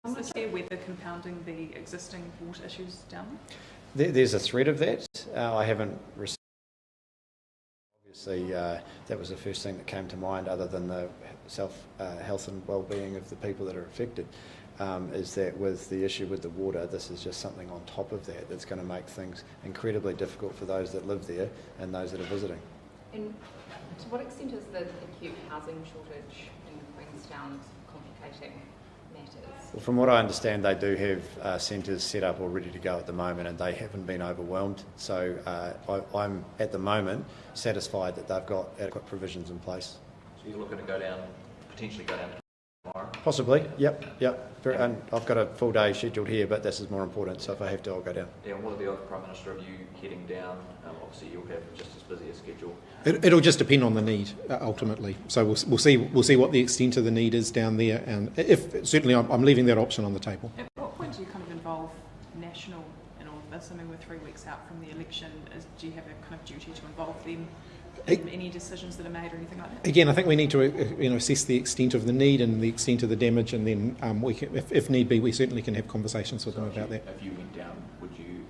Is this year weather compounding the existing water issues down There's a threat of that. I haven't received. Obviously, that was the first thing that came to mind, other than the health and well-being of the people that are affected. Is that with the issue with the water, this is just something on top of that that's going to make things incredibly difficult for those that live there and those that are visiting. And to what extent is the acute housing shortage in Queenstown complicating matters? Well, from what I understand, they do have centres set up or ready to go at the moment, and they haven't been overwhelmed. So I'm at the moment satisfied that they've got adequate provisions in place. So you're looking to potentially go down tomorrow? Possibly, yep. And I've got a full day scheduled here, but this is more important, so if I have to, I'll go down. Yeah, and what are the odds, Prime Minister, of you heading down? Obviously, you'll have just as busy a schedule. It'll just depend on the need, ultimately. So we'll see what the extent of the need is down there, and if certainly I'm leaving that option on the table. At what point do you kind of involve National in all of this? I mean, we're 3 weeks out from the election. Do you have a kind of duty to involve them in any decisions that are made or anything like that? Again, I think we need to assess the extent of the need and the extent of the damage, and then we can, if need be, we certainly can have conversations with them about that. If you went down, would you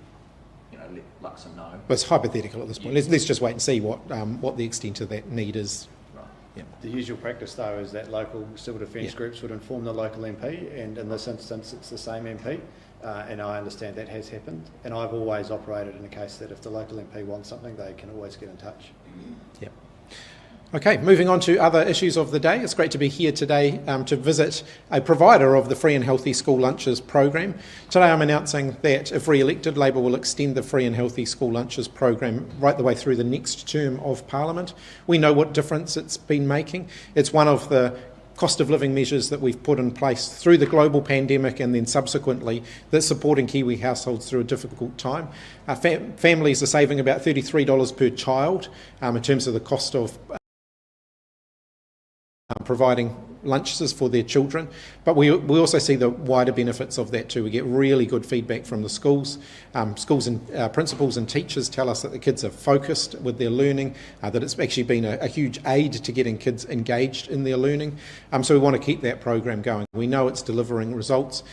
let Luxon know? But it's hypothetical at this point. Let's just wait and see what the extent of that need is. Right. Yeah. The usual practice, though, is that local civil defence groups would inform the local MP, and in this instance it's the same MP, and I understand that has happened, and I've always operated in a case that if the local MP wants something, they can always get in touch. Yep. Okay, moving on to other issues of the day. It's great to be here today to visit a provider of the Free and Healthy School Lunches program. Today I'm announcing that if re-elected, Labor will extend the Free and Healthy School Lunches program right the way through the next term of Parliament. We know what difference it's been making. It's one of the cost of living measures that we've put in place through the global pandemic and then subsequently that's supporting Kiwi households through a difficult time. Families are saving about $33 per child in terms of the cost of providing lunches for their children, but we also see the wider benefits of that too. We get really good feedback from the schools. Schools and principals and teachers tell us that the kids are focused with their learning, that it's actually been a huge aid to getting kids engaged in their learning. So we want to keep that program going. We know it's delivering results.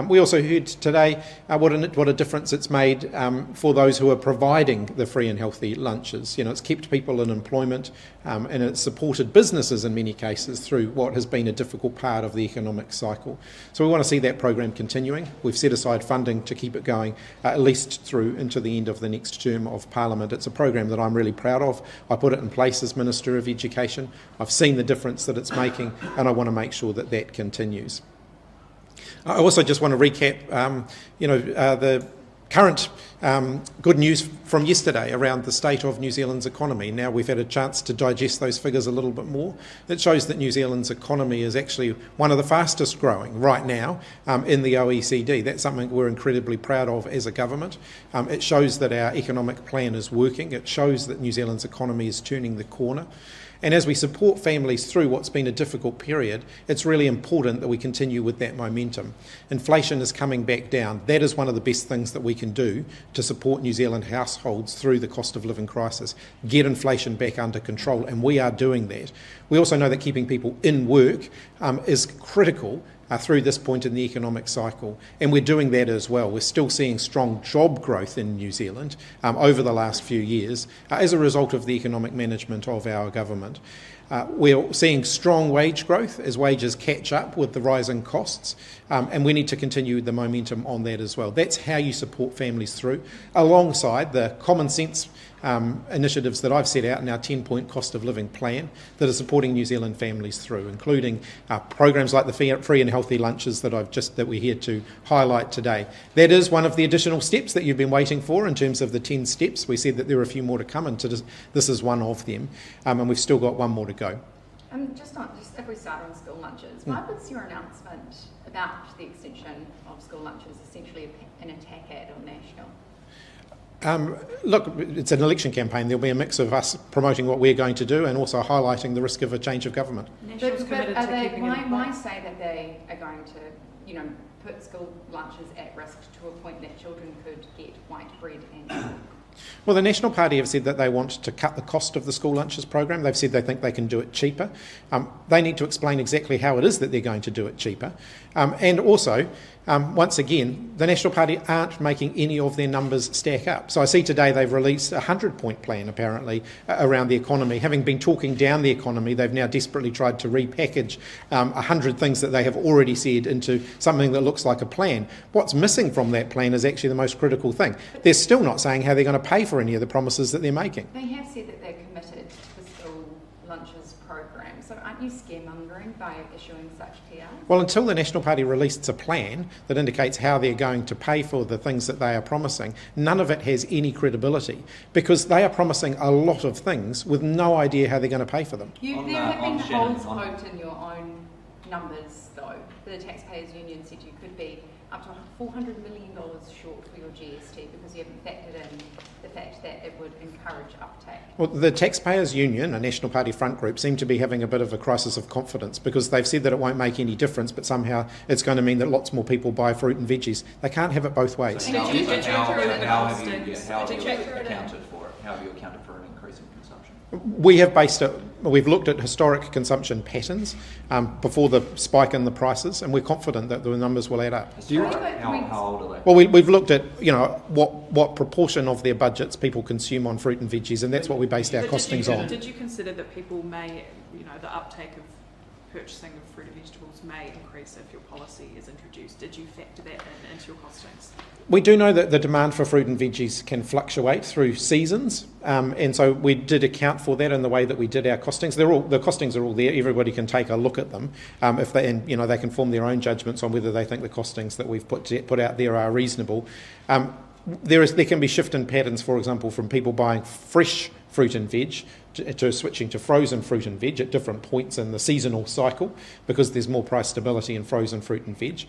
We also heard today what a difference it's made for those who are providing the free and healthy lunches. It's kept people in employment and it's supported businesses in many cases through what has been a difficult part of the economic cycle. So we want to see that program continuing. We've set aside funding to keep it going at least through into the end of the next term of Parliament. It's a program that I'm really proud of. I put it in place as Minister of Education. I've seen the difference that it's making, and I want to make sure that that continues. I also just want to recap, the current good news from yesterday around the state of New Zealand's economy. Now we've had a chance to digest those figures a little bit more. It shows that New Zealand's economy is actually one of the fastest growing right now in the OECD. That's something we're incredibly proud of as a government. It shows that our economic plan is working. It shows that New Zealand's economy is turning the corner. And as we support families through what's been a difficult period, it's really important that we continue with that momentum. Inflation is coming back down. That is one of the best things that we can do to support New Zealand households through the cost of living crisis, get inflation back under control, and we are doing that. We also know that keeping people in work is critical through this point in the economic cycle, and we're doing that as well. We're still seeing strong job growth in New Zealand over the last few years as a result of the economic management of our government. We're seeing strong wage growth as wages catch up with the rising costs, and we need to continue the momentum on that as well. That's how you support families through, alongside the common sense initiatives that I've set out in our 10-point cost of living plan that are supporting New Zealand families through, including programs like the free and healthy lunches that we're here to highlight today. That is one of the additional steps that you've been waiting for in terms of the 10 steps. We said that there are a few more to come, and this is one of them, and we've still got one more to go. Just if we start on school lunches, why was your announcement about the extension of school lunches essentially an attack ad on National? Look, it's an election campaign. There'll be a mix of us promoting what we're going to do and also highlighting the risk of a change of government. National's committed to keeping it in place. Why say that they are going to, put school lunches at risk to a point that children could get white bread and Well, the National Party have said that they want to cut the cost of the school lunches program. They've said they think they can do it cheaper. They need to explain exactly how it is that they're going to do it cheaper. And also, once again, the National Party aren't making any of their numbers stack up. So I see today they've released a 100-point plan, apparently, around the economy. Having been talking down the economy, they've now desperately tried to repackage 100 things that they have already said into something that looks like a plan. What's missing from that plan is actually the most critical thing. They're still not saying how they're going to pay for any of the promises that they're making. They have said that they're committed to the school lunches program, so aren't you scaremongering by issuing such PR? Well, until the National Party releases a plan that indicates how they're going to pay for the things that they are promising, none of it has any credibility, because they are promising a lot of things with no idea how they're going to pay for them. There have been holes poked in your own numbers, though. The Taxpayers Union said you could be up to $400 million short for your GST because you haven't factored in the fact that it would encourage uptake. Well, the Taxpayers Union, a National Party front group, seem to be having a bit of a crisis of confidence because they've said that it won't make any difference, but somehow it's going to mean that lots more people buy fruit and veggies. They can't have it both ways. So how have you accounted for it? How have you accounted for an increase in consumption? We have we've looked at historic consumption patterns before the spike in the prices, and we're confident that the numbers will add up. How old are they? Well, we've looked at, what proportion of their budgets people consume on fruit and veggies, and that's what we based our costings on. Did you consider that people may, the uptake of purchasing of fruit and vegetables may increase if your policy is introduced? Did you factor that into your costings? We do know that the demand for fruit and veggies can fluctuate through seasons, and so we did account for that in the way that we did our costings. The costings are all there. Everybody can take a look at them, they can form their own judgments on whether they think the costings that we've put out there are reasonable. There can be shift in patterns, for example, from people buying fresh fruit and veg to switching to frozen fruit and veg at different points in the seasonal cycle because there's more price stability in frozen fruit and veg.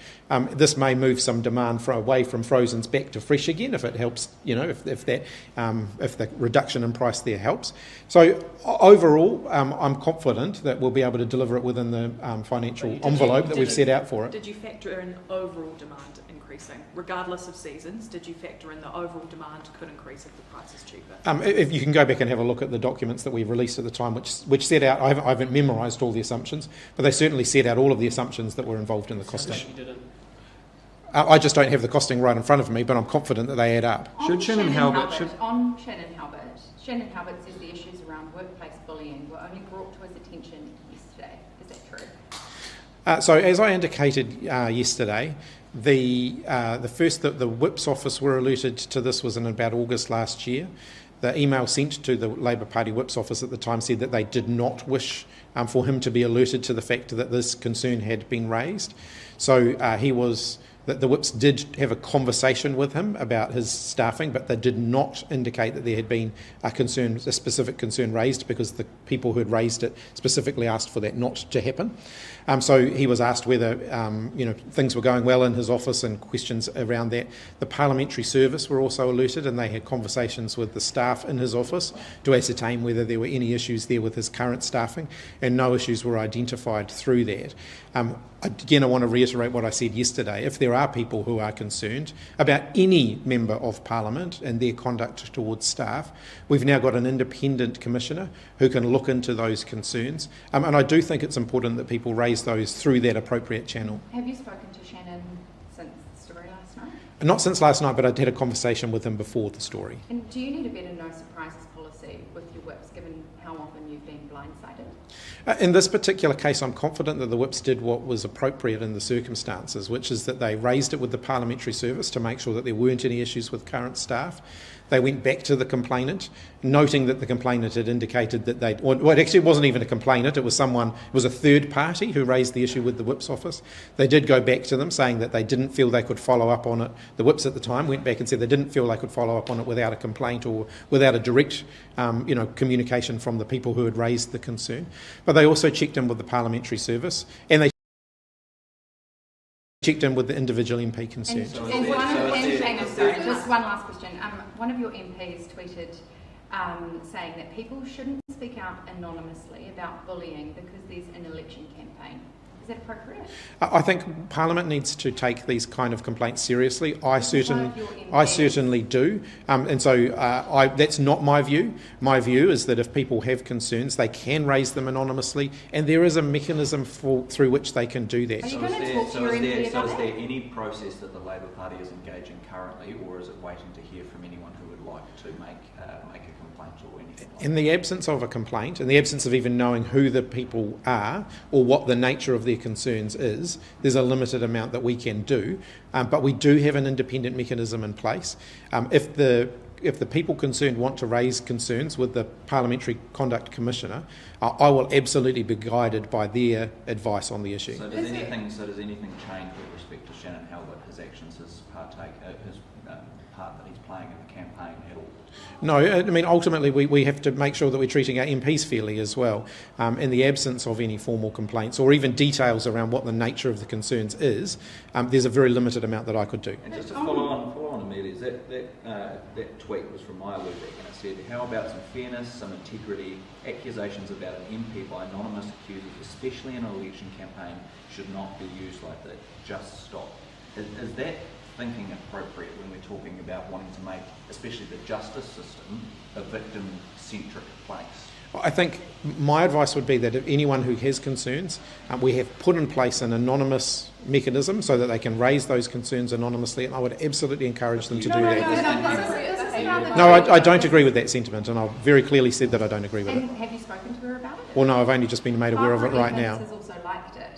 This may move some demand away from frozens back to fresh again if it helps, if the reduction in price there helps. So overall, I'm confident that we'll be able to deliver it within the financial envelope that we've set out for it. Did you factor in overall demand increasing, regardless of seasons? Did you factor in the overall demand could increase if the price is cheaper? If you can go back and have a look at the documents that we released at the time, which set out, I haven't memorised all the assumptions, but they certainly set out all of the assumptions that were involved in the costing. I just don't have the costing right in front of me, but I'm confident that they add up. Shannon Halbert says the issues around workplace bullying were only brought to his attention yesterday. Is that true? So as I indicated yesterday, the first that the Whip's office were alerted to this was in about August last year. The email sent to the Labour Party Whip's office at the time said that they did not wish for him to be alerted to the fact that this concern had been raised. So the Whips did have a conversation with him about his staffing, but they did not indicate that there had been a specific concern raised because the people who had raised it specifically asked for that not to happen. So he was asked whether things were going well in his office and questions around that. The Parliamentary Service were also alerted, and they had conversations with the staff in his office to ascertain whether there were any issues there with his current staffing, and no issues were identified through that. Again, I want to reiterate what I said yesterday. If there are people who are concerned about any member of Parliament and their conduct towards staff, we've now got an independent commissioner who can look into those concerns. And I do think it's important that people raise those through that appropriate channel. Have you spoken to Shannon since the story last night? Not since last night, but I had a conversation with him before the story. And do you need a better no surprises policy with your Whips, given how often you've been blindsided? In this particular case, I'm confident that the Whips did what was appropriate in the circumstances, which is that they raised it with the Parliamentary Service to make sure that there weren't any issues with current staff. They went back to the complainant, noting that the complainant had indicated that actually it wasn't even a complainant, it was a third party who raised the issue with the Whip's office. They did go back to them saying that they didn't feel they could follow up on it. The Whips at the time went back and said they didn't feel they could follow up on it without a complaint or without a direct communication from the people who had raised the concern. But they also checked in with the Parliamentary Service, and they checked in with the individual MP concerned. Just one last question. One of your MPs tweeted saying that people shouldn't speak out anonymously about bullying because there's an election campaign. Is that appropriate? I think Parliament needs to take these kind of complaints seriously. I One of your certainly do, and so that's not my view. My view is that if people have concerns, they can raise them anonymously, and there is a mechanism through which they can do that. Are you going to talk to your MP about is that? there any process that the Labour Party is engaging currently, or is it waiting to hear from anyone who would like to make a complaint or anything like that? In the absence of a complaint, in the absence of even knowing who the people are or what the nature of their concerns is, there's a limited amount that we can do, but we do have an independent mechanism in place. If the people concerned want to raise concerns with the Parliamentary Conduct Commissioner, I will absolutely be guided by their advice on the issue. So does anything change with respect to Shannon Halbert, his actions, his part that he's playing in the campaign at all? No, I mean, ultimately we have to make sure that we're treating our MPs fairly as well. In the absence of any formal complaints or even details around what the nature of the concerns is, there's a very limited amount that I could do. And just to follow on Amelia's, that tweet was from Maya Lubeck, and it said, how about some fairness, some integrity, accusations about an MP by anonymous accusers, especially in an election campaign, should not be used like that. Just stop. Is that thinking appropriate when we're talking about wanting to make, especially the justice system, a victim-centric place? I think my advice would be that if anyone who has concerns, we have put in place an anonymous mechanism so that they can raise those concerns anonymously, and I would absolutely encourage them to do that. No, I don't agree with that sentiment, and I've very clearly said that I don't agree with it. And have you spoken to her about it? Well, no, I've only just been made aware of it right now. Has also liked it.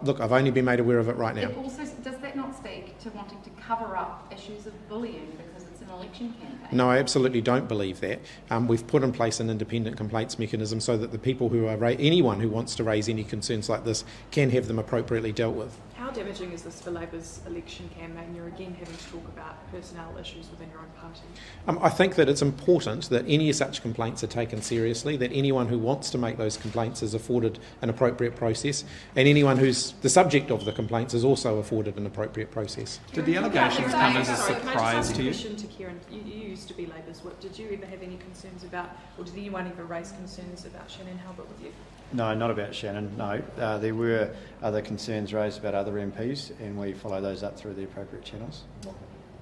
Look, I've only been made aware of it right now. It also, does that not speak to wanting to cover up issues of bullying because it's an election campaign? No, I absolutely don't believe that. We've put in place an independent complaints mechanism so that the people who are anyone who wants to raise any concerns like this can have them appropriately dealt with. How damaging is this for Labour's election campaign? You're again having to talk about personnel issues within your own party. I think that it's important that any such complaints are taken seriously, that anyone who wants to make those complaints is afforded an appropriate process, and anyone who's the subject of the complaints is also afforded an appropriate process. Did the allegations come as a surprise to you? Question to Kieran. You used to be Labour's whip. Did you ever have any concerns about, or did anyone ever raise concerns about Shannon Halbert with you? No, not about Shannon, no. There were other concerns raised about other MPs, and we follow those up through the appropriate channels.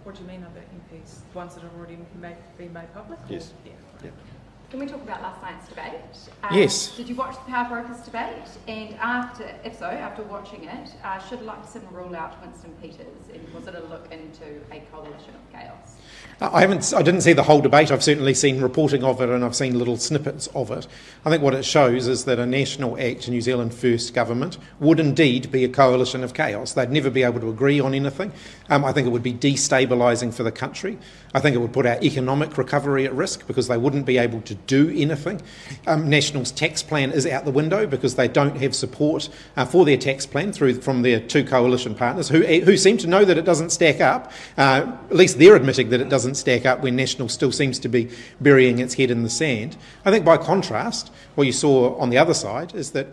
What do you mean other MPs? Ones that have already been made public? Yes. Yeah. Yep. Can we talk about last night's debate? Yes. Did you watch the Power Brokers debate? And if so, after watching it, should Luxon rule out Winston Peters? And was it a look into a coalition of chaos? I didn't see the whole debate. I've certainly seen reporting of it and I've seen little snippets of it. I think what it shows is that a National Act New Zealand First government would indeed be a coalition of chaos. They'd never be able to agree on anything. I think it would be destabilising for the country. I think it would put our economic recovery at risk because they wouldn't be able to do anything. National's tax plan is out the window because they don't have support for their tax plan from their two coalition partners who seem to know that it doesn't stack up. At least they're admitting that it doesn't stack up when National still seems to be burying its head in the sand. I think by contrast, what you saw on the other side is that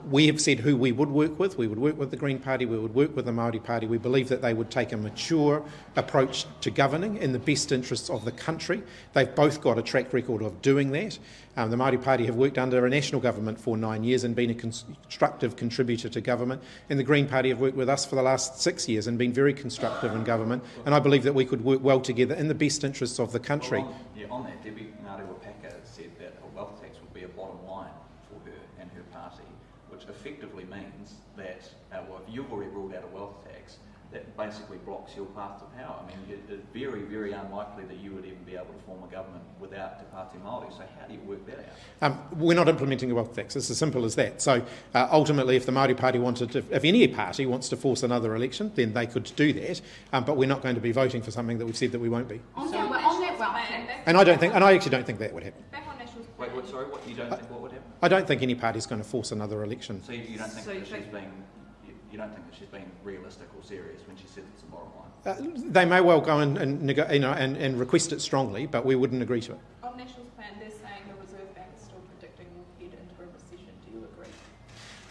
we have said who we would work with. We would work with the Green Party, we would work with the Māori Party. We believe that they would take a mature approach to governing in the best interests of the country. They've both got a track record of doing that. The Māori Party have worked under a national government for 9 years and been a constructive contributor to government, and the Green Party have worked with us for the last 6 years and been very constructive in government, and I believe that we could work well together in the best interests of the country. On that, Debbie Ngāti-Wapaka said that a wealth tax would be a bottom line for her and her party, which effectively means that, if you've already ruled out a wealth tax, that basically blocks your path to power. I mean, it's very, very unlikely that you would even be able to form a government without Te Pāti Māori. So how do you work that out? We're not implementing a wealth tax. It's as simple as that. So ultimately, if the Māori Party if any party wants to force another election, then they could do that. But we're not going to be voting for something that we've said that we won't be. On that wealth tax. And I actually don't think that would happen. Wait, sorry, what you don't think what would happen? I don't think any party's going to force another election. So you don't think that she's being... You don't think that she's being realistic or serious when she said it's a bottom line? They may well go and request it strongly, but we wouldn't agree to it. On National's plan, they're saying the Reserve Bank is still predicting we'll head into a recession. Do you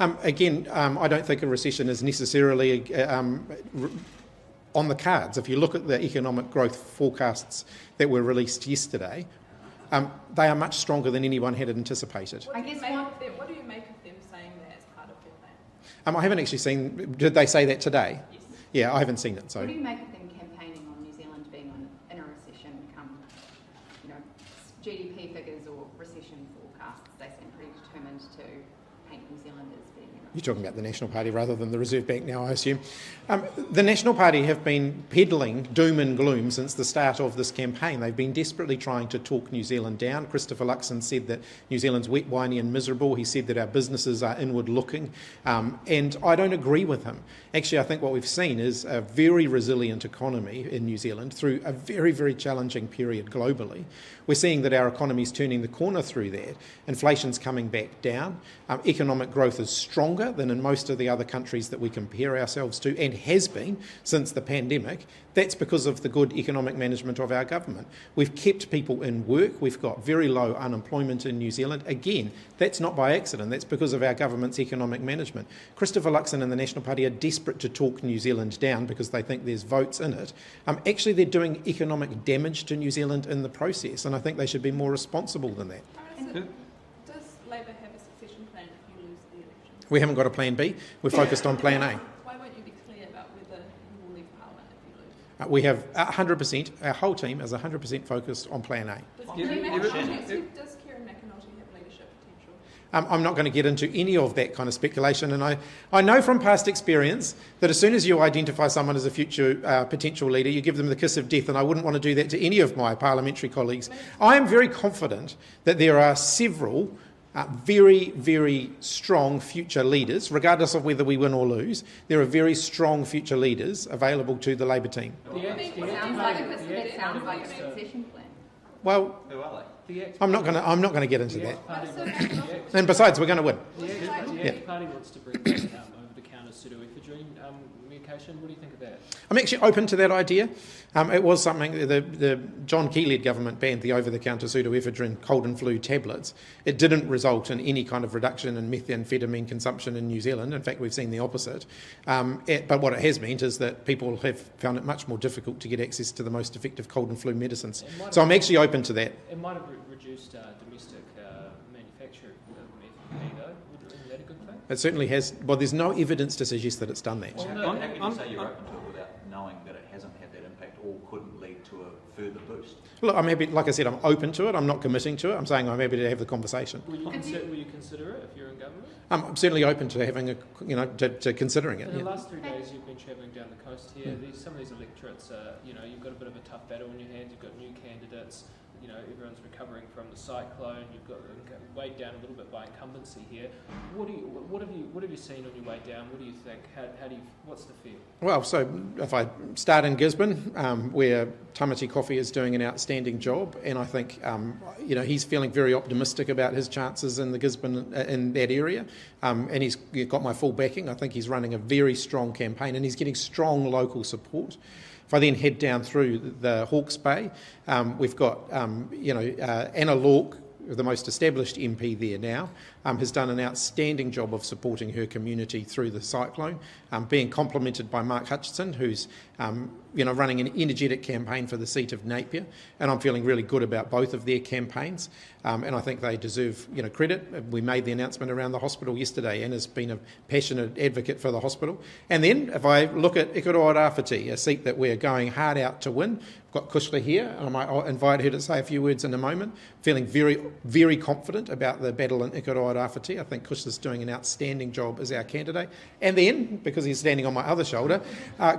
agree? Again, I don't think a recession is necessarily on the cards. If you look at the economic growth forecasts that were released yesterday, they are much stronger than anyone had anticipated. What do you make of them saying that as part of their plan? I haven't actually seen. Did they say that today? Yes. Yeah, I haven't seen it. So. What do you make of them campaigning on New Zealand being in a recession? GDP figures or recession forecasts, they seem pretty determined to paint New Zealand as being in a You're talking about the National Party rather than the Reserve Bank now, I assume. The National Party have been peddling doom and gloom since the start of this campaign. They've been desperately trying to talk New Zealand down. Christopher Luxon said that New Zealand's wet, whiny and miserable. He said that our businesses are inward looking. And I don't agree with him. Actually, I think what we've seen is a very resilient economy in New Zealand through a very, very challenging period globally. We're seeing that our economy is turning the corner through that. Inflation's coming back down. Economic growth is stronger than in most of the other countries that we compare ourselves to, and has been since the pandemic. That's because of the good economic management of our government. We've kept people in work. We've got very low unemployment in New Zealand. Again, that's not by accident. That's because of our government's economic management. Christopher Luxon and the National Party are desperate to talk New Zealand down because they think there's votes in it. Actually, they're doing economic damage to New Zealand in the process, and I think they should be more responsible than that. Does Labor have a succession plan if you lose the election? We haven't got a plan B. We're focused on plan A. Why won't you be clear about whether you will leave Parliament if you lose? We have 100%, our whole team is 100% focused on plan A. Does Yeah, Kieran yeah, McAnulty have leadership potential? I'm not going to get into any of that kind of speculation, and I know from past experience that as soon as you identify someone as a future potential leader, you give them the kiss of death, and I wouldn't want to do that to any of my parliamentary colleagues. I am very confident that there are several very, very strong future leaders, regardless of whether we win or lose. There are very strong future leaders available to the Labor team. Sounds like a succession plan. Well, Who are they? I'm not going to get into that. Party And besides, we're going to win. the ACT Party wants to bring back over-the-counter pseudoephedrine medication. What do you think of that? I'm actually open to that idea. It was something, the John Key-led government banned the over-the-counter pseudoephedrine cold and flu tablets. It didn't result in any kind of reduction in methamphetamine consumption in New Zealand. In fact, we've seen the opposite. But what it has meant is that people have found it much more difficult to get access to the most effective cold and flu medicines. So I'm actually open to that. It might have reduced domestic manufacture of methamphetamine, though. Isn't that a good thing? It certainly has. Well, there's no evidence to suggest that it's done that. Well, How can you say you're open to it without knowing that it hasn't had that impact or couldn't lead to a further boost? Look, I'm happy, like I said, I'm open to it. I'm not committing to it. I'm saying I'm happy to have the conversation. Will you consider it if you're in government? I'm certainly open to having to considering it. In the Yeah. last 3 days, you've been travelling down the coast here. Some of these electorates, you've got a bit of a tough battle in your hands. You've got new candidates. Everyone's recovering from the cyclone. You've got weighed down a little bit by incumbency here. What have you seen on your way down? What do you think? What's the feel? Well, so if I start in Gisborne, where Tamati Coffee is doing an outstanding job, and I think he's feeling very optimistic about his chances in the Gisborne in that area, and he's got my full backing. I think he's running a very strong campaign, and he's getting strong local support. If I then head down through the Hawke's Bay, we've got Anna Lork, the most established MP there now, has done an outstanding job of supporting her community through the cyclone, being complemented by Mark Hutchinson, who's running an energetic campaign for the seat of Napier, and I'm feeling really good about both of their campaigns, and I think they deserve credit. We made the announcement around the hospital yesterday. Anna's been a passionate advocate for the hospital. And then if I look at Ikaroa Rāwhiti, a seat that we're going hard out to win, got Kushla here, and I might invite her to say a few words in a moment. Feeling very, very confident about the battle in Ikaroa Rāwhiti. I think Kushla's doing an outstanding job as our candidate. And then, because he's standing on my other shoulder,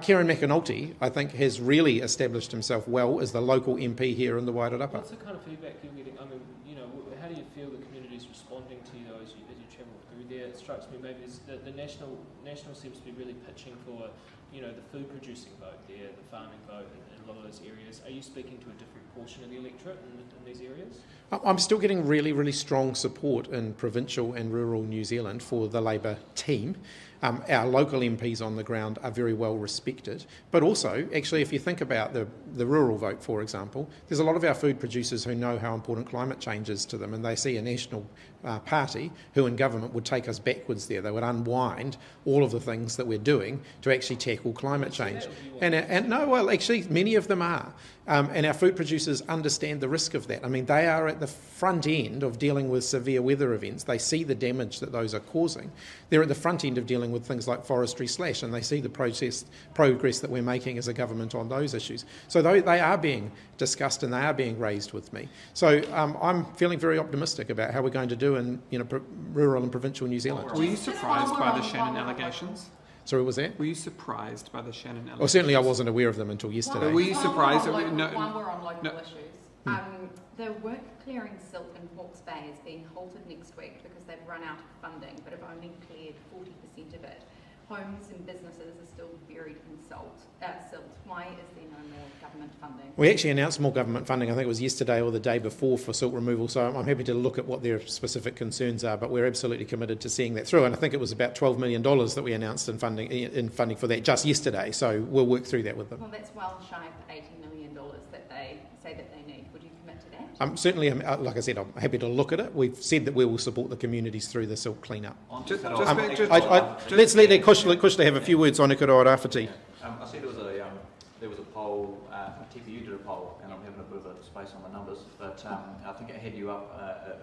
Kieran McAnulty, I think, has really established himself well as the local MP here in the Wairarapa. What's the kind of feedback you're getting? I mean, how do you feel the community's responding to you as you travel through there? It strikes me maybe the national seems to be really pitching for the food producing vote there, the farming vote in a lot of those areas. Are you speaking to a different portion of the electorate in these areas? I'm still getting really, really strong support in provincial and rural New Zealand for the Labor team. Our local MPs on the ground are very well respected. But also, actually, if you think about the rural vote, for example, there's a lot of our food producers who know how important climate change is to them, and they see a national party who in government would take us backwards there. They would unwind all of the things that we're doing to actually tackle climate change. And no, well, actually, many of them are. And our food producers understand the risk of that. I mean, they are at the front end of dealing with severe weather events. They see the damage that those are causing. They're at the front end of dealing with things like forestry slash, and they see the progress that we're making as a government on those issues. So they are being discussed and they are being raised with me. So I'm feeling very optimistic about how we're going to do in rural and provincial New Zealand. Were you surprised by the Shannon allegations? Sorry, what was that? Were you surprised by the Shannon allegations? Well, certainly I wasn't aware of them until yesterday. Were you surprised? While we're on local issues, the work clearing silt in Hawke's Bay is being halted next week because they've run out of funding, but have only cleared 40% of it. Homes and businesses are still buried in silt. Why is there no more government funding? We actually announced more government funding, I think it was yesterday or the day before, for silt removal, so I'm happy to look at what their specific concerns are, but we're absolutely committed to seeing that through, and I think it was about $12 million that we announced in funding for that just yesterday, so we'll work through that with them. Well, that's well shy of $80 million that they say that they need. Would you commit to that? Certainly, like I said, I'm happy to look at it. We've said that we will support the communities through the silt clean-up. Let's let Kushla have a few words on Ikaroa Rāwhiti. I see there was a poll, TPU did a poll, and I'm having a bit of a space on the numbers, but I think it had you up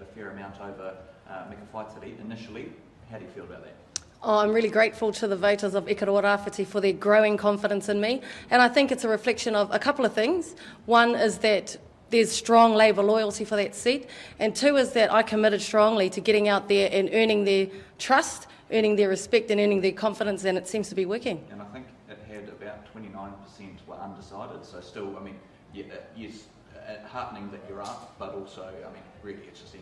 a fair amount over Meka Whaitiri initially. How do you feel about that? Oh, I'm really grateful to the voters of Ikaroa Rāwhiti for their growing confidence in me, and I think it's a reflection of a couple of things. One is that there's strong Labour loyalty for that seat, and two is that I committed strongly to getting out there and earning their trust, earning their respect and earning their confidence, and it seems to be working. And I think it had about 29% were undecided, so still, I mean, yes, heartening that you're up, but also, I mean, really it's just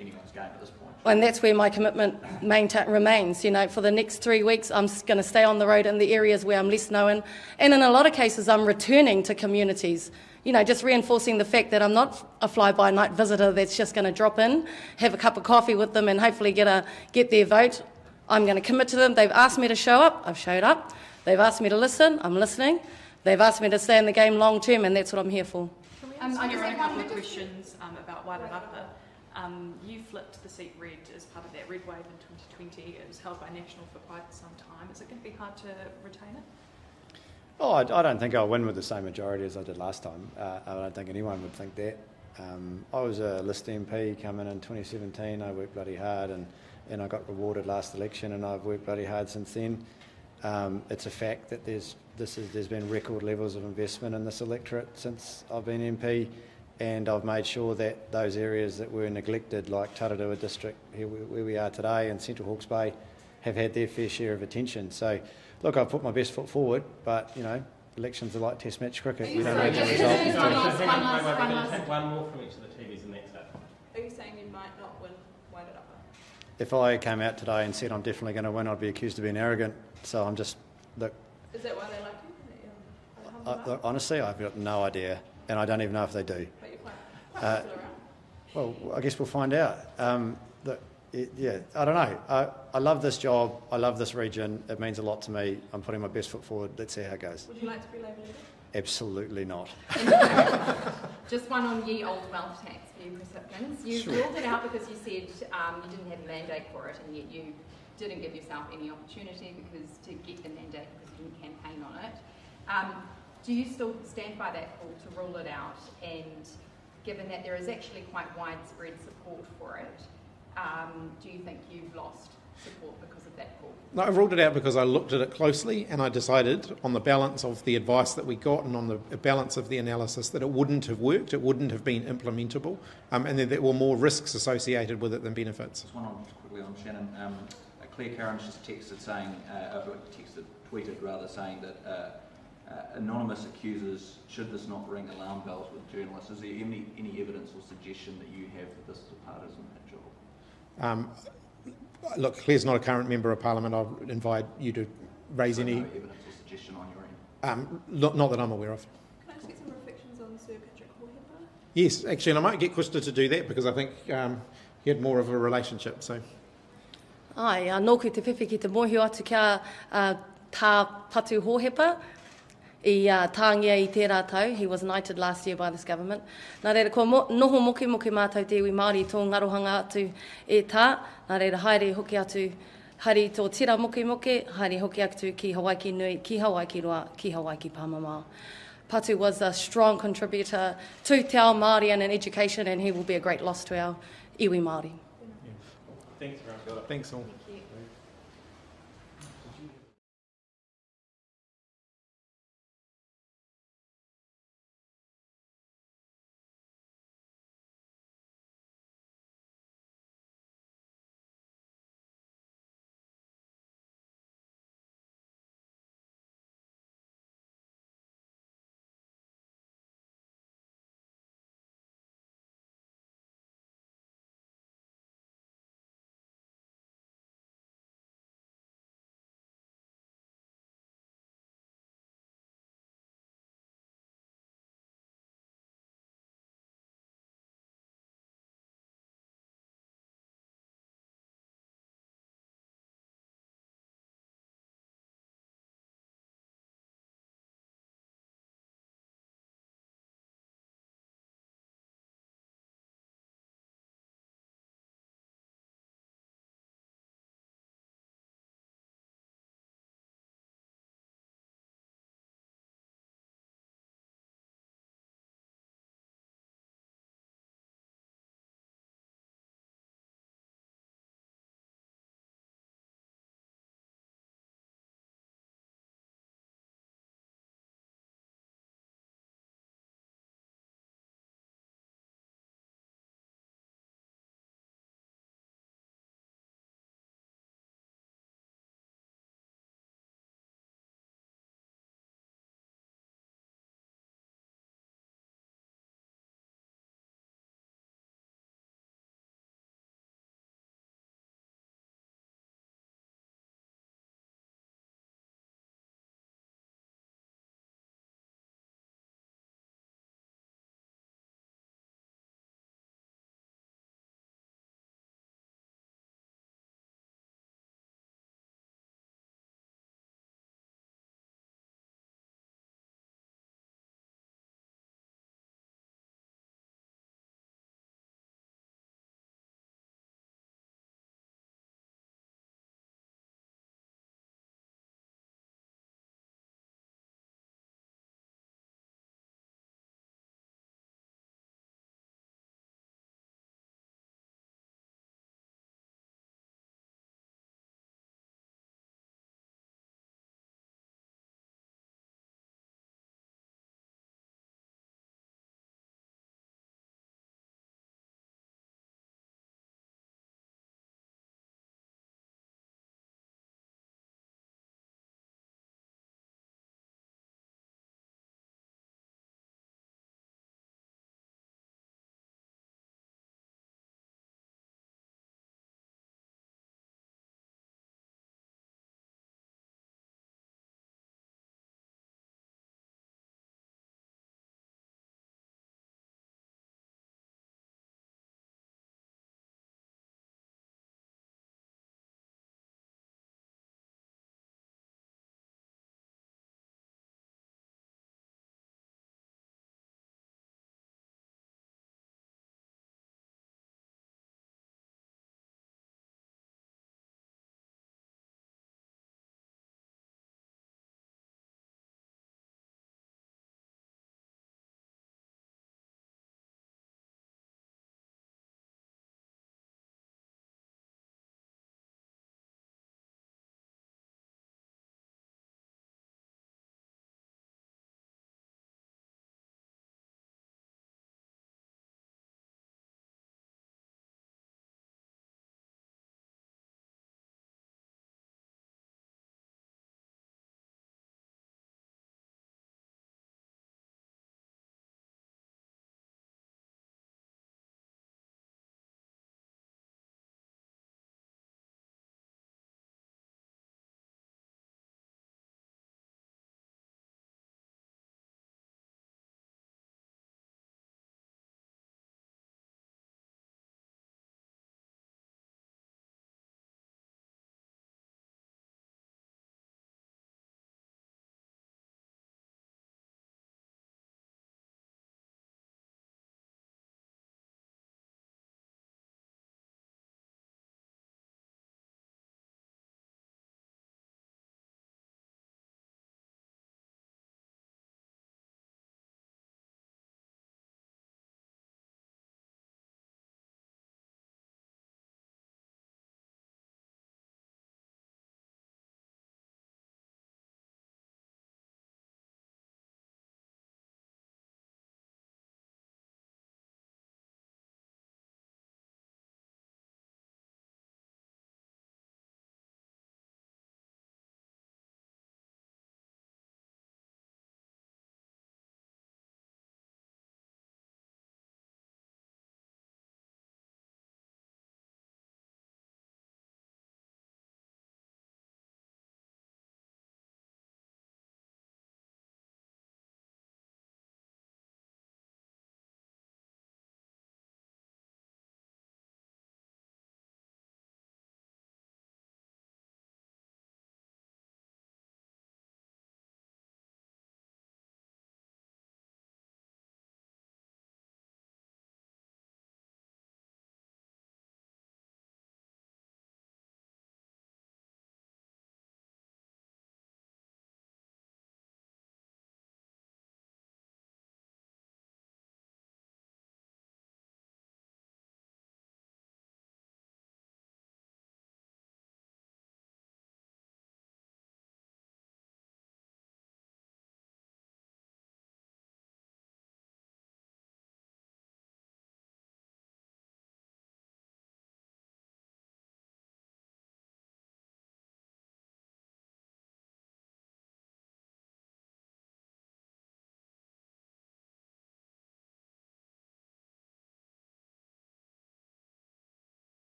anyone's game at this point. And that's where my commitment remains. For the next 3 weeks, I'm going to stay on the road in the areas where I'm less known, and in a lot of cases, I'm returning to communities. Just reinforcing the fact that I'm not a fly-by-night visitor that's just going to drop in, have a cup of coffee with them and hopefully get their vote. I'm going to commit to them. They've asked me to show up. I've showed up. They've asked me to listen. I'm listening. They've asked me to stay in the game long term, and that's what I'm here for. I just have a couple of questions about Wairarapa. You flipped the seat red as part of that red wave in 2020. It was held by National for quite some time. Is it going to be hard to retain it? Oh, I don't think I'll win with the same majority as I did last time. I don't think anyone would think that. I was a list MP coming in 2017. I worked bloody hard and I got rewarded last election, and I've worked bloody hard since then. It's a fact that there's been record levels of investment in this electorate since I've been MP, and I've made sure that those areas that were neglected, like Tararua District, here where we are today, and Central Hawke's Bay, have had their fair share of attention. So, look, I've put my best foot forward, but, elections are like test match cricket. You don't know the result. One more from each of the TVs and that's it. Are you saying you might not win Wairarapa? If I came out today and said I'm definitely going to win, I'd be accused of being arrogant. So I'm just, look... Is that why they like you? Honestly, I've got no idea, and I don't even know if they do. But you're quite popular around. Well, I guess we'll find out. I don't know. I love this job. I love this region. It means a lot to me. I'm putting my best foot forward. Let's see how it goes. Would you like to be Labour leader? Absolutely not. Just one on ye old wealth tax for you recipients. You ruled it out because you said you didn't have a mandate for it, and yet you didn't give yourself any opportunity to get the mandate because you didn't campaign on it. Do you still stand by that call to rule it out? And given that there is actually quite widespread support for it, do you think you've lost support because of that call? No, I ruled it out because I looked at it closely and I decided on the balance of the advice that we got and on the balance of the analysis that it wouldn't have worked, it wouldn't have been implementable, and that there were more risks associated with it than benefits. Just one quickly on Shannon. Claire Curran's just tweeted rather, saying that anonymous accusers, should this not ring alarm bells with journalists? Is there any evidence or suggestion that you have that this is a partisan job? Look, Claire's not a current Member of Parliament. I'll invite you to raise any... No evidence or suggestion on your end? Not that I'm aware of. Can I just get some reflections on Sir Patrick Hohepa? Yes, actually, and I might get Kushla to do that because I think he had more of a relationship, so... Ai, nōku te whiwhi ki te mōhio atu kia tā Patu Hohepa. I tāngia I tērā tau. He was knighted last year by this government. Nā reira, ko noho moke mātou te iwi Māori tō ngarohanga atu e tā. Nā reira, haere hoki atu, hari tō tira moke, haere hoki atu ki Hawaii ki nui, ki Hawaii ki roa, ki Hawaii ki Pāmamao. Patu was a strong contributor to Te Ao Māori and in education, and he will be a great loss to our iwi Māori. Thanks, everyone. Thanks all.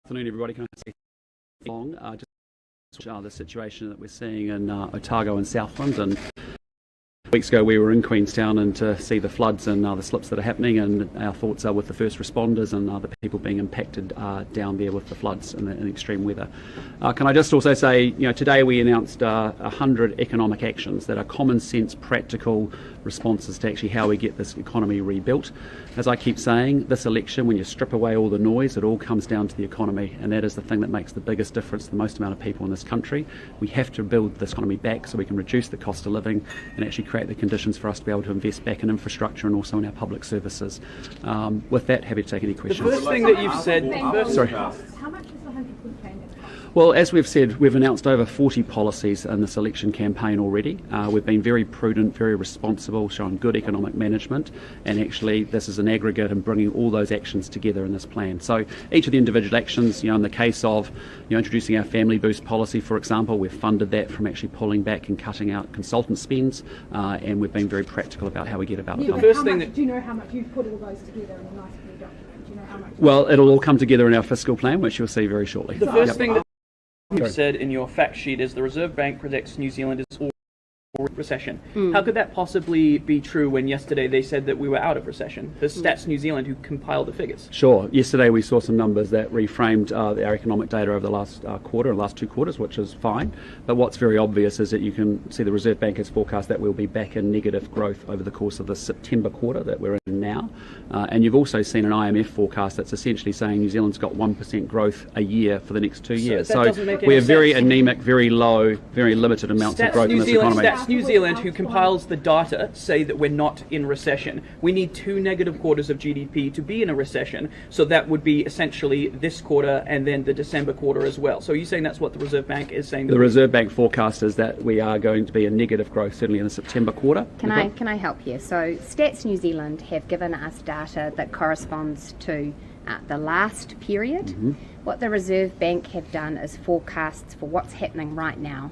Afternoon, everybody. Can I say long? Just the situation that we're seeing in Otago and Southland, and weeks ago we were in Queenstown and to see the floods and the slips that are happening, and our thoughts are with the first responders and the people being impacted down there with the floods and the extreme weather. Can I just also say, today we announced 100 economic actions that are common sense, practical responses to actually how we get this economy rebuilt. As I keep saying, this election, when you strip away all the noise, it all comes down to the economy, and that is the thing that makes the biggest difference to the most amount of people in this country. We have to build this economy back so we can reduce the cost of living and actually create the conditions for us to be able to invest back in infrastructure and also in our public services. With that, happy to take any questions. The first thing that you've said... Sorry. How much is the 100-foot plan? Well, as we've said, we've announced over 40 policies in this election campaign already. We've been very prudent, very responsible, showing good economic management, and actually this is an aggregate and bringing all those actions together in this plan. So each of the individual actions, in the case of introducing our family boost policy, for example, we've funded that from actually pulling back and cutting out consultant spends, and we've been very practical about how we get about it. The first thing do you know how much you've put all those together in a nice blue document? Do you know how much? Well, it'll all come together in our fiscal plan, which you'll see very shortly. The first thing that you've said in your fact sheet is the Reserve Bank predicts New Zealand is already recession. How could that possibly be true when yesterday they said that we were out of recession? The Stats New Zealand who compiled the figures. Sure. Yesterday we saw some numbers that reframed our economic data over the last quarter, and last 2 quarters, which is fine. But what's very obvious is that you can see the Reserve Bank has forecast that we'll be back in negative growth over the course of the September quarter that we're in now. And you've also seen an IMF forecast that's essentially saying New Zealand's got 1% growth a year for the next 2 years. So we're very anemic, very low, very limited amounts of growth in this economy. Stats New Zealand, who compiles the data, say that we're not in recession. We need 2 negative quarters of GDP to be in a recession, so that would be essentially this quarter and then the December quarter as well. So are you saying that's what the Reserve Bank is saying? The Reserve Bank forecast is that we are going to be in negative growth, certainly in the September quarter. Can I help here? So Stats New Zealand have given us data that corresponds to the last period. What the Reserve Bank have done is forecasts for what's happening right now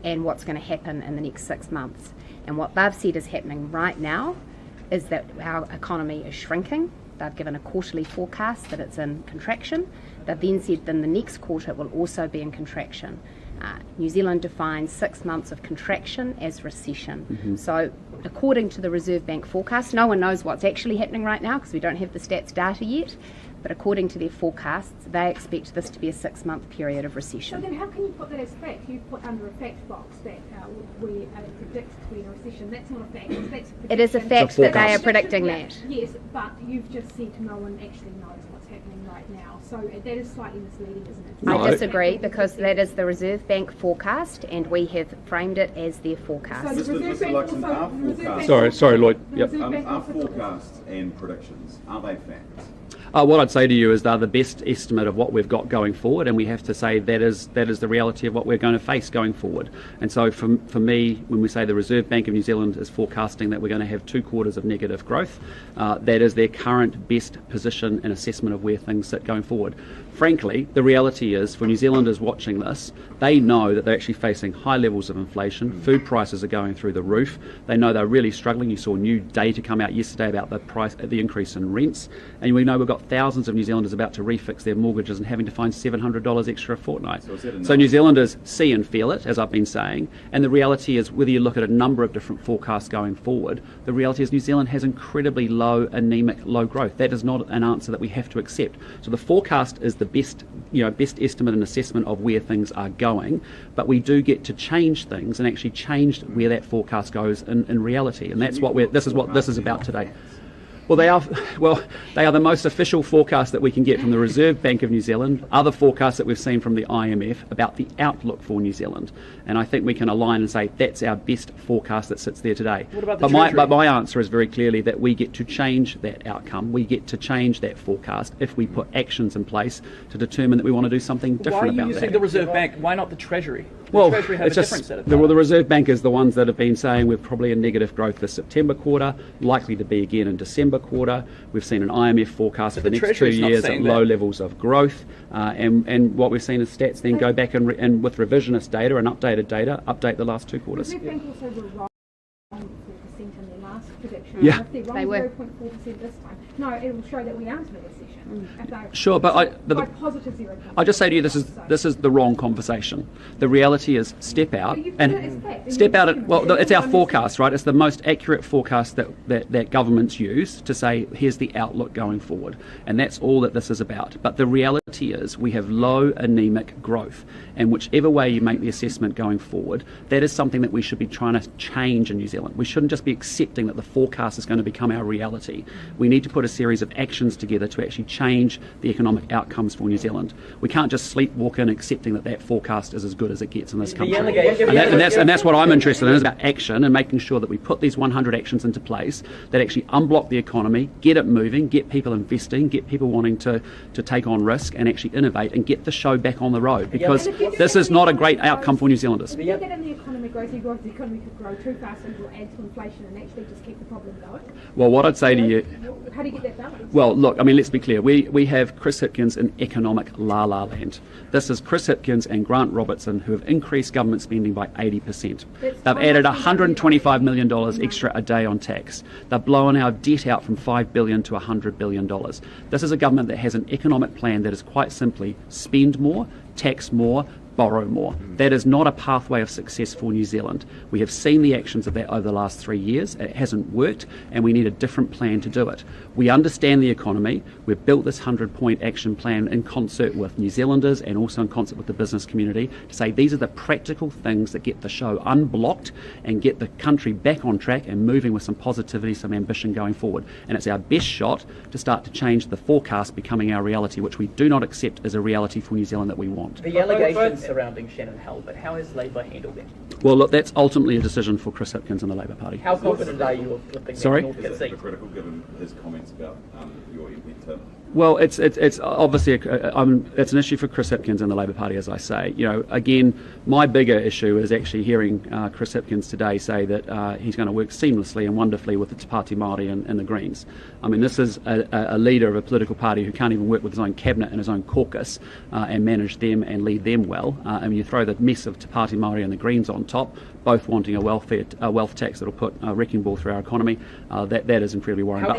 and what's going to happen in the next 6 months. And what they've said is happening right now is that our economy is shrinking. They've given a quarterly forecast that it's in contraction. They've then said that in the next quarter it will also be in contraction. New Zealand defines 6 months of contraction as recession. So according to the Reserve Bank forecast, no one knows what's actually happening right now because we don't have the stats data yet, but according to their forecasts, they expect this to be a 6-month period of recession. So then how can you put that as fact? You put under a fact box that we predict to be in a recession. That's not a fact. That's a prediction. It is a fact that they are predicting that. Yes, but you've just said no one actually knows what's happening right now. So that is slightly misleading, isn't it? I disagree because that is the Reserve Bank forecast and we have framed it as their forecast. So the Reserve Bank Sorry, Lloyd. Yep. Are forecasts and predictions, are they facts? What I'd say to you is they're the best estimate of what we've got going forward, and we have to say that is the reality of what we're going to face going forward. And so for me, when we say the Reserve Bank of New Zealand is forecasting that we're going to have 2 quarters of negative growth, that is their current best position and assessment of where things sit going forward. Frankly, the reality is for New Zealanders watching this, they know that they're actually facing high levels of inflation. Food prices are going through the roof. They know they're really struggling. You saw new data come out yesterday about the increase in rents, and we know we've got thousands of New Zealanders about to refix their mortgages and having to find $700 extra a fortnight. So New Zealanders see and feel it, as I've been saying, and the reality is whether you look at a number of different forecasts going forward, the reality is New Zealand has incredibly low, anemic, low growth. That is not an answer that we have to accept. So the forecast is the best estimate and assessment of where things are going, but we do get to change things and actually change where that forecast goes in reality, and that's what this is about today. Well, they are the most official forecast that we can get from the Reserve Bank of New Zealand, other forecasts that we've seen from the IMF about the outlook for New Zealand. And I think we can align and say that's our best forecast that sits there today. What about the Treasury? But my answer is very clearly that we get to change that outcome. We get to change that forecast if we put actions in place to determine that we want to do something different about that. Why are you using the Reserve Bank? Why not the Treasury? Well, the Treasury have a different set of the Reserve Bank is the ones that have been saying we're probably in negative growth this September quarter, likely to be again in December quarter. We've seen an IMF forecast for the next 2 years at low levels of growth, and what we've seen is stats then go back and with revisionist data and updated data, update the last 2 quarters. The Reserve Bank also were wrong 4% in their last prediction. Yeah. If they're They wrong were. 0.4% this time, no, it will show that we aren't in a recession. If they're Sure, but by positive 0.4%. I just say to you, this is the wrong conversation. The reality is, step out But you've and put it as fact. step out. It's our forecast, right? It's the most accurate forecast that governments use to say here's the outlook going forward, and that's all that this is about. But the reality is, we have low anemic growth, and whichever way you make the assessment going forward, that is something that we should be trying to change in New Zealand. We shouldn't just be accepting that the forecast is going to become our reality. We need to put a series of actions together to actually change the economic outcomes for New Zealand. We can't just sleepwalk in accepting that forecast is as good as it gets in this country. And that's what I'm interested in, is about action and making sure that we put these 100 actions into place that actually unblock the economy, get it moving, get people investing, get people wanting to take on risk and actually innovate and get the show back on the road, because this is not a great outcome for New Zealanders. If you get in the economy growth, the economy could grow too fast and will add to inflation and actually just keep the problem going. Well, what I'd say to you... How do you get that balance? Well, look, I mean, let's be clear. We have Chris Hipkins in economic la-la land. This is Chris Hipkins and Grant Robertson who have increased government spending by 80%. They've added $125 million extra a day on tax. They've blown our debt out from $5 billion to $100 billion. This is a government that has an economic plan that is quite simply spend more, tax more, borrow more. That is not a pathway of success for New Zealand. We have seen the actions of that over the last 3 years. It hasn't worked, and we need a different plan to do it. We understand the economy. We've built this 100-point action plan in concert with New Zealanders and also in concert with the business community to say these are the practical things that get the show unblocked and get the country back on track and moving with some positivity, some ambition going forward. And it's our best shot to start to change the forecast becoming our reality, which we do not accept as a reality for New Zealand that we want. The allegations surrounding Shannon Halbert, how has Labor handled them? Well, look, that's ultimately a decision for Chris Hipkins and the Labor Party. How confident are you of flipping Sorry? that Northcote Is seat? it hypocritical given his comments about your MP Tim? Well, it's obviously it's an issue for Chris Hipkins and the Labor Party, as I say. You know, again, my bigger issue is actually hearing Chris Hipkins today say that he's going to work seamlessly and wonderfully with the Te Pāti Māori and the Greens. I mean, this is a leader of a political party who can't even work with his own cabinet and his own caucus and manage them and lead them well. And you throw the mess of Te Pāti Māori and the Greens on top, both wanting a wealth tax that will put a wrecking ball through our economy. That is incredibly worrying. But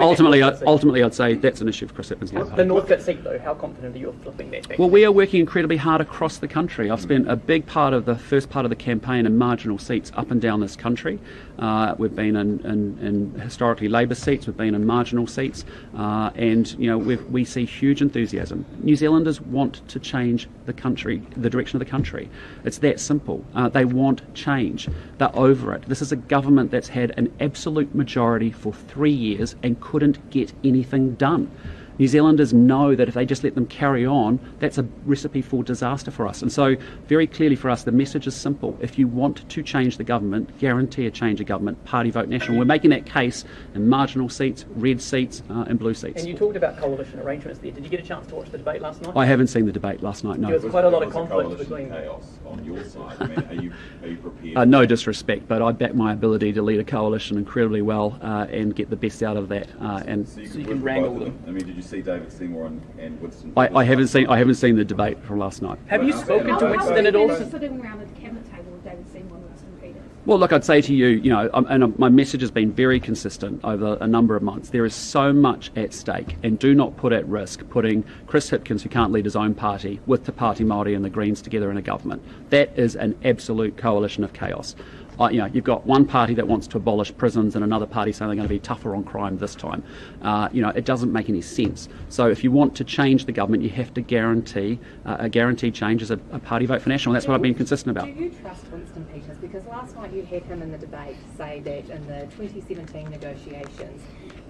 ultimately, I'd say that's an issue for Chris Hipkins. The Northcote seat, though, how confident are you of flipping that back? Well, we are working incredibly hard across the country. I've spent a big part of the first part of the campaign in marginal seats up and down this country. We've been in historically Labor seats, we've been in marginal seats, and you know we see huge enthusiasm. New Zealanders want to change the country, the direction of the country. It's that simple. They want change. They're over it. This is a government that's had an absolute majority for 3 years and couldn't get anything done. New Zealanders know that if they just let them carry on, that's a recipe for disaster for us. And so, very clearly for us, the message is simple. If you want to change the government, guarantee a change of government, party vote national. We're making that case in marginal seats, red seats, and blue seats. And you talked about coalition arrangements there. Did you get a chance to watch the debate last night? I haven't seen the debate last night, no. There was quite a lot of There was conflict coalition between... chaos on your side. I mean, are you prepared? No disrespect, but I back my ability to lead a coalition incredibly well and get the best out of that. So you can wrangle them. I mean, did you see David Seymour and Winston? I haven't seen the debate from last night. Have you spoken to Winston at all? Sitting around the cabinet table with David Seymour and Winston Peters. Well, look, I'd say to you, you know, and my message has been very consistent over a number of months. There is so much at stake, and do not put at risk putting Chris Hipkins, who can't lead his own party, with Te Pāti Māori and the Greens together in a government. That is an absolute coalition of chaos. You know, you've got one party that wants to abolish prisons and another party saying they're going to be tougher on crime this time. You know, it doesn't make any sense. So if you want to change the government, you have to guarantee a guaranteed change as a party vote for national. And that's what I've been consistent about. Do you trust Winston Peters? Because last night you had him in the debate say that in the 2017 negotiations,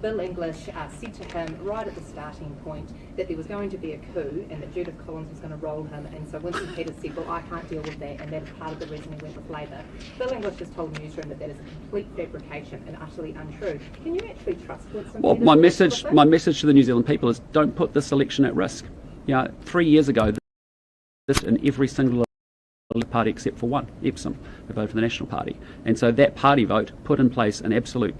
Bill English said to him right at the starting point that there was going to be a coup and that Judith Collins was going to roll him, and so Winston Peters said, well, I can't deal with that, and that is part of the reason he went with Labor. Bill English just told the newsroom that that is a complete fabrication and utterly untrue. Can you actually trust Winston Well, Peters? my message to the New Zealand people is don't put this election at risk. You know, 3 years ago, this in every single party except for one, Epsom, who voted for the National Party. And so that party vote put in place an absolute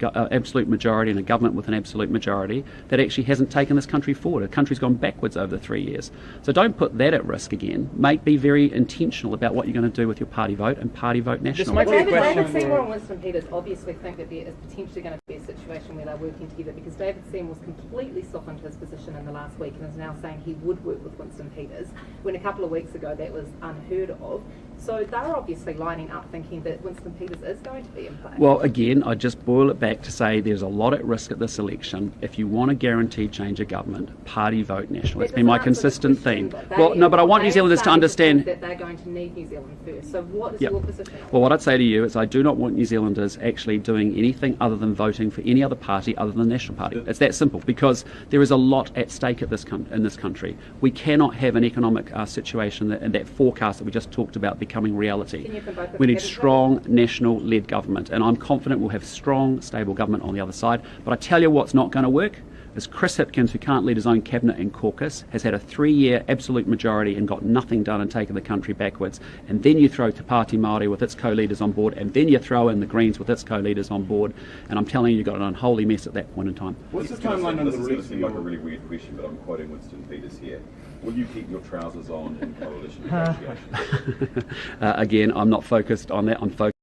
majority and a government with an absolute majority that actually hasn't taken this country forward. The country's gone backwards over the 3 years. So don't put that at risk again. Be very intentional about what you're going to do with your party vote and party vote national. David Seymour and Winston Peters obviously think that there is potentially going to be a situation where they're working together, because David Seymour's completely softened his position in the last week and is now saying he would work with Winston Peters, when a couple of weeks ago that was unheard of. So they're obviously lining up thinking that Winston Peters is going to be in play. Well, again, I just boil it back to say there's a lot at risk at this election. If you want a guaranteed change of government, party vote national. It's been my consistent theme. Well, no, but I want New Zealanders to understand that they're going to need New Zealand first. So what is your position on that? Well, what I'd say to you is I do not want New Zealanders actually doing anything other than voting for any other party other than the National Party. It's that simple, because there is a lot at stake at in this country. We cannot have an economic situation and that forecast that we just talked about becoming reality. We need strong national-led government, and I'm confident we'll have strong, stable government on the other side. But I tell you what's not going to work is Chris Hipkins, who can't lead his own cabinet and caucus, has had a 3-year absolute majority and got nothing done and taken the country backwards. And then you throw Te Pāti Māori with its co-leaders on board, and then you throw in the Greens with its co-leaders on board, and I'm telling you, you've got an unholy mess at that point in time. What's the timeline on the release? This is going to seem like a really weird question, but I'm quoting Winston Peters here. Will you keep your trousers on in coalition negotiations? Again, I'm not focused on that. I'm focused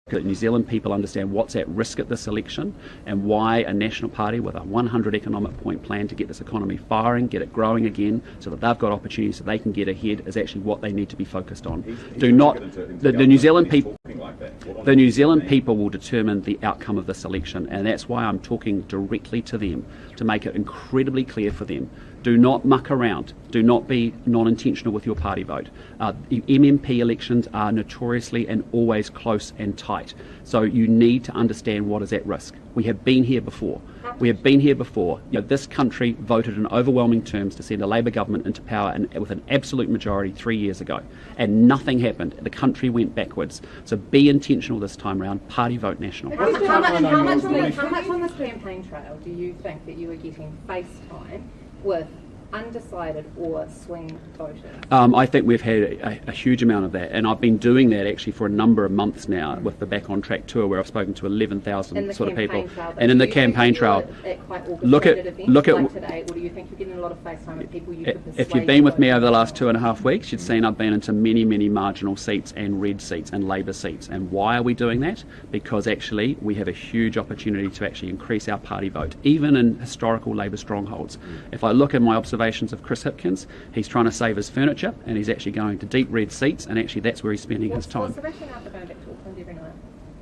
that New Zealand people understand what's at risk at this election and why a national party with a 100 economic point plan to get this economy firing, get it growing again, so that they've got opportunities so they can get ahead is actually what they need to be focused on. The New Zealand people, the New Zealand people will determine the outcome of this election, and that's why I'm talking directly to them to make it incredibly clear for them. Do not muck around. Do not be non-intentional with your party vote. MMP elections are notoriously and always close and tight. So you need to understand what is at risk. We have been here before. This country voted in overwhelming terms to send a Labour government into power and with an absolute majority 3 years ago. And nothing happened. The country went backwards. So be intentional this time around. Party vote national. How much on this campaign trail do you think that you are getting face time with undecided or swing voters? I think we've had a huge amount of that, and I've been doing that actually for a number of months now with the Back on Track tour, where I've spoken to 11,000 sort of people. And in the campaign trail, look at today, or do you think you're getting a lot of face time with people you could persuade? If you've been with me over the last 2.5 weeks, you'd seen I've been into many, many marginal seats and red seats and Labour seats. And why are we doing that? Because actually we have a huge opportunity to actually increase our party vote, even in historical Labour strongholds. If I look at my observations of Chris Hipkins, he's trying to save his furniture and he's actually going to deep red seats, and actually that's where he's spending his time. What's the rationale for going back to Auckland every night?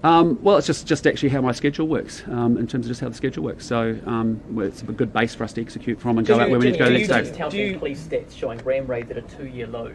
Well, it's just actually how my schedule works, in terms of just how the schedule works. So it's a good base for us to execute from and go out where we need to go the next day. Do you tell me police stats showing ram raids at a 2-year low?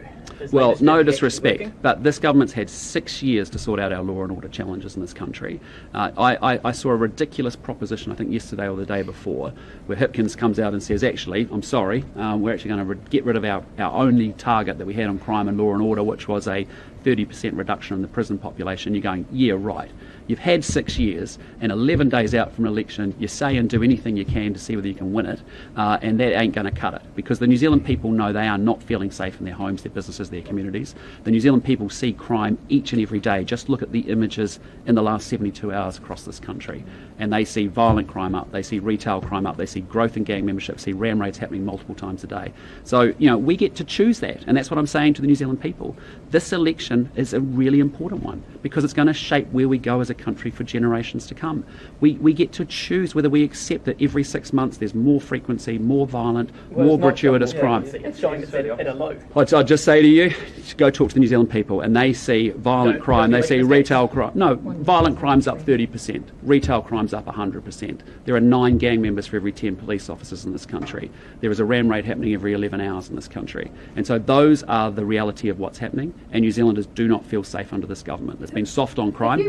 Well, no disrespect, but this government's had 6 years to sort out our law and order challenges in this country. I saw a ridiculous proposition, I think yesterday or the day before, where Hipkins comes out and says, actually, I'm sorry, we're actually going to get rid of our only target that we had on crime and law and order, which was a 30% reduction in the prison population. You're going, yeah, right. You've had 6 years, and 11 days out from an election, you say and do anything you can to see whether you can win it, and that ain't going to cut it, because the New Zealand people know they are not feeling safe in their homes, their businesses, their communities. The New Zealand people see crime each and every day. Just look at the images in the last 72 hours across this country, and they see violent crime up, they see retail crime up, they see growth in gang membership, see ram raids happening multiple times a day. So, we get to choose that, and that's what I'm saying to the New Zealand people. This election is a really important one, because it's going to shape where we go as a country for generations to come. We get to choose whether we accept that every 6 months there's more frequency, more violent, more gratuitous crime. It's showing it's at a low. I'd just say to you, go talk to the New Zealand people, and they see violent crime, they see retail crime. No, violent crime's up 30%, retail crime's up 100%. There are 9 gang members for every 10 police officers in this country. There is a ram raid happening every 11 hours in this country. And so those are the reality of what's happening, and New Zealanders do not feel safe under this government. It's been soft on crime.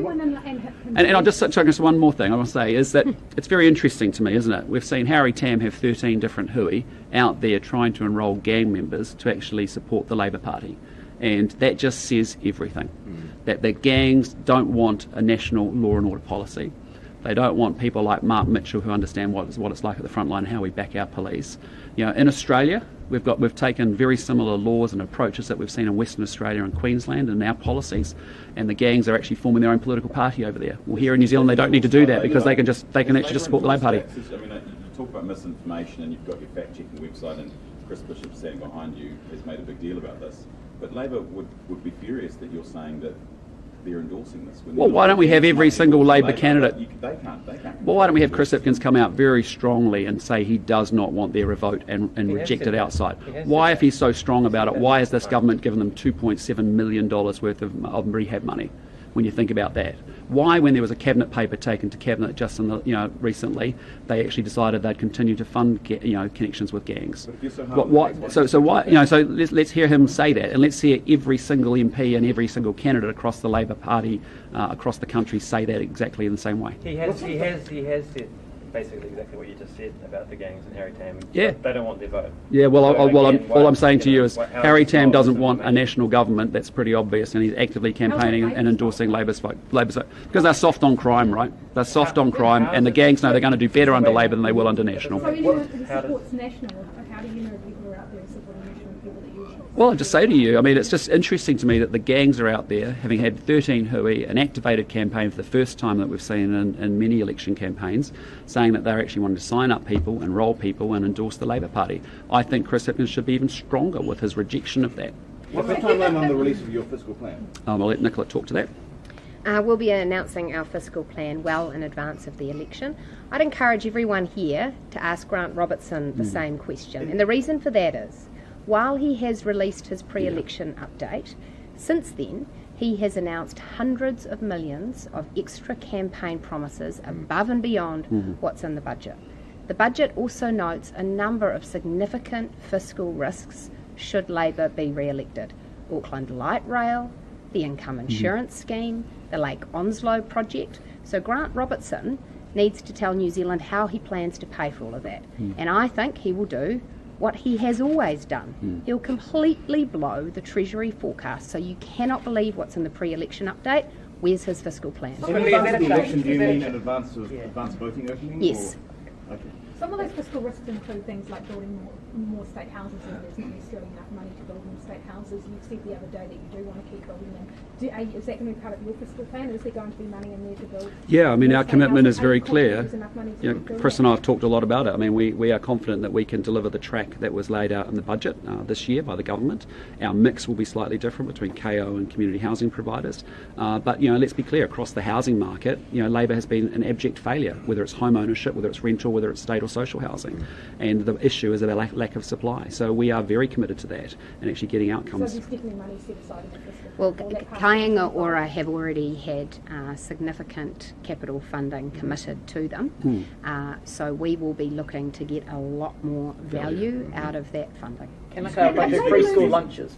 And I'll just one more thing I want to say is that it's very interesting to me, isn't it? We've seen Harry Tam have 13 different hui out there trying to enrol gang members to actually support the Labour Party. And that just says everything. That the gangs don't want a national law and order policy. They don't want people like Mark Mitchell who understand what it's like at the front line, how we back our police. In Australia, we've taken very similar laws and approaches that we've seen in Western Australia and Queensland in our policies, and the gangs are actually forming their own political party over there. Well, here in New Zealand, they don't need to do that because they can actually just support the Labour Party. You talk about misinformation, and you've got your fact-checking website, and Chris Bishop standing behind you has made a big deal about this. But Labour would be furious that you're saying that they're endorsing this. Well, why don't we have every single Labor candidate? They can't. Well, why don't we have Chris Hipkins come out very strongly and say he does not want their vote and reject it outside? Why, if he's so strong about it, why has this government given them $2.7 million worth of rehab money? When you think about that, why, when there was a cabinet paper taken to cabinet just in the, recently, they actually decided they'd continue to fund connections with gangs? So why? So let's hear him say that, and let's hear every single MP and every single candidate across the Labor Party across the country say that exactly in the same way. He has said basically exactly what you just said about the gangs and Harry Tam. Yeah. They don't want their vote. Yeah, well, So all I'm saying to you is Harry Tam doesn't want a a national government. That's pretty obvious, and he's actively campaigning and endorsing Labour's vote. Because they're soft on crime, right? They're soft on crime, and the gangs know they're going to do better under Labor than they will under National. So anyone who supports National, how do you know people are out there supporting National, people that you support? Well, I'll just say to you, I mean, it's just interesting to me that the gangs are out there, having had 13 hui, an activated campaign for the first time that we've seen in many election campaigns, saying that they're actually wanting to sign up people, enrol people and endorse the Labor Party. I think Chris Hipkins should be even stronger with his rejection of that. What's the timeline on the release of your fiscal plan? I'll let Nicola talk to that. We'll be announcing our fiscal plan well in advance of the election. I'd encourage everyone here to ask Grant Robertson the same question. And the reason for that is, while he has released his pre-election update, since then he has announced hundreds of millions of extra campaign promises above and beyond what's in the budget. The budget also notes a number of significant fiscal risks should Labor be re-elected. Auckland Light Rail, the income insurance scheme, the Lake Onslow project. So Grant Robertson needs to tell New Zealand how he plans to pay for all of that. And I think he will do what he has always done. He'll completely blow the Treasury forecast, so you cannot believe what's in the pre-election update. Where's his fiscal plan? In advance of the election, do you mean in advance of advance voting opening? Yes. Or? Okay. Some of those fiscal risks include things like building more state houses, and there's not necessarily enough money to build more state houses. You said the other day that you do want to keep building them. Is that going to be part of your fiscal plan, or is there going to be money in there to build? Yeah, I mean, our state commitment houses? is very Are you confident clear. there's enough money to build Chris that? and I have talked a lot about it. I mean, we are confident that we can deliver the track that was laid out in the budget this year by the government. Our mix will be slightly different between KO and community housing providers. But, let's be clear, across the housing market, Labor has been an abject failure, whether it's home ownership, whether it's rental, whether it's state or social housing. And the issue is a lack of supply. So we are very committed to that and actually getting outcomes. So there's definitely money set aside in the fiscal Well, plan for that part. Kāinga Ora have already had significant capital funding committed to them, so we will be looking to get a lot more value out of that funding. Can I say about the free school lunches?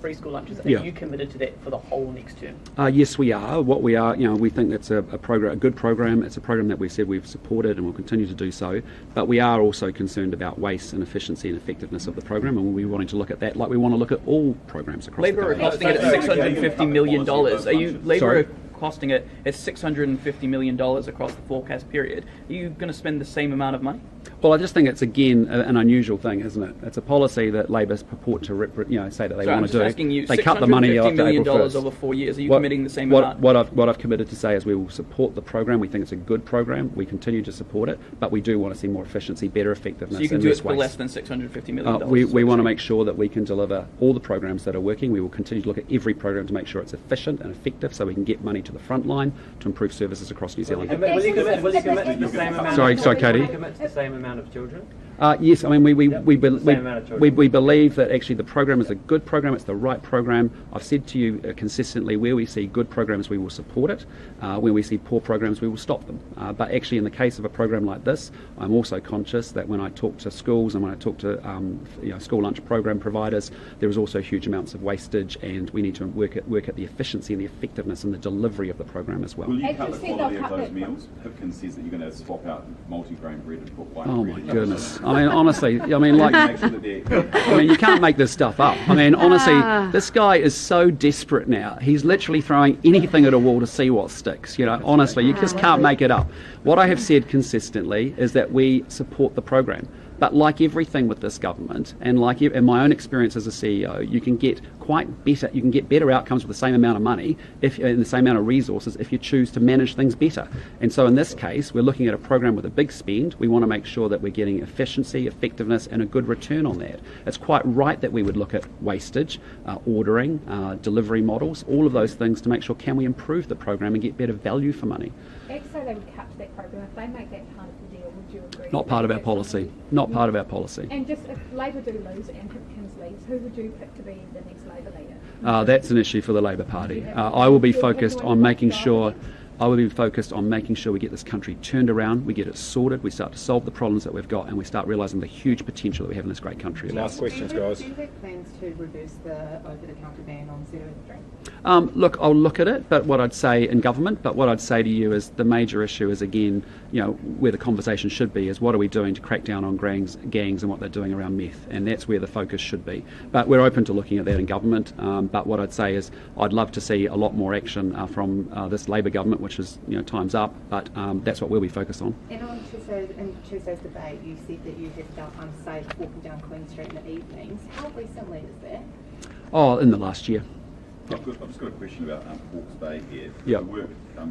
Are Yeah. you committed to that for the whole next term? Yes, we are. What we are, we think that's a good program. It's a program that we said we've supported and will continue to do so. But we are also concerned about waste and efficiency and effectiveness of the program, and we're wanting to look at that like we want to look at all programs across Labor the are country. costing it at $650 million. Are you Labor Sorry? are costing it at $650 million across the forecast period? Are you going to spend the same amount of money? Well, I just think it's again an unusual thing, isn't it? It's a policy that Labor's purport to say that they So I'm want just to do. asking you, They cut the money $650 after million April 1st. over 4 years. Are you committing the same amount? What I've committed to say is we will support the program. We think it's a good program. We continue to support it, but we do want to see more efficiency, better effectiveness, So you can and do less it for waste. less than $650 million? We want to make sure that we can deliver all the programs that are working. We will continue to look at every program to make sure it's efficient and effective, so we can get money to the front line to improve services across New Zealand. Will you commit to the same amount? Sorry, Katie. Will you commit to the same amount of children? Yes, I mean we amount of children. we believe that actually the program is a good program. It's the right program. I've said to you consistently, where we see good programs, we will support it. Where we see poor programs, we will stop them. But actually, in the case of a program like this, I'm also conscious that when I talk to schools and when I talk to school lunch program providers, there is also huge amounts of wastage, and we need to work at the efficiency and the effectiveness and the delivery of the program as well. Will you cut the quality of those meals? Hipkins says that you're going to swap out multi-grain bread and put white bread. Oh my in. goodness! I mean, honestly, you can't make this stuff up. I mean, honestly, this guy is so desperate now. He's literally throwing anything at a wall to see what sticks. Honestly, you just can't make it up. What I have said consistently is that we support the program. But like everything with this government, and like in my own experience as a CEO, you can get better outcomes with the same amount of money, and the same amount of resources, if you choose to manage things better. And so in this case, we're looking at a program with a big spend. We want to make sure that we're getting efficiency, effectiveness, and a good return on that. It's quite right that we would look at wastage, ordering, delivery models, all of those things to make sure, can we improve the program and get better value for money? So they would cut that program. If they make that part of the deal, would you agree? Not part of our policy. Not part of our policy. And just if Labor do lose and Hipkins leaves, who would you pick to be the next Labor leader? That's an issue for the Labor Party. I will be focused on making sure we get this country turned around, we get it sorted, we start to solve the problems that we've got, and we start realising the huge potential that we have in this great country. Last questions, guys. Do you have plans to reverse the over-the-counter ban on zero drink? Look, I'll look at it, but what I'd say in government, but what I'd say to you is the major issue is, again, where the conversation should be is what are we doing to crack down on gangs and what they're doing around meth, and that's where the focus should be. But we're open to looking at that in government, but what I'd say is I'd love to see a lot more action from this Labor government, which is, time's up, but that's what we'll be focused on. And on Tuesday's debate, you said that you had felt unsafe walking down Queen Street in the evenings. How recently is that? Oh, in the last year. I've just got a question about Hawke's Bay here. Yep. The work